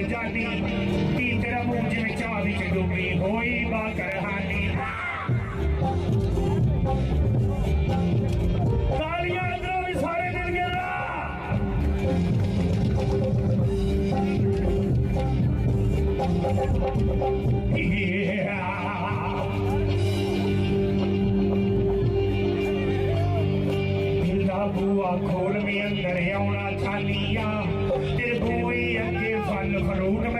जानी की तेरा मुंह जिमें चाह विच डूबी होई बाकर हानी तालियां अंदरों भी सारे मिल गया बुआ खोल में अंदर आना थालियां तेरे बुई अगे फल फ्रूट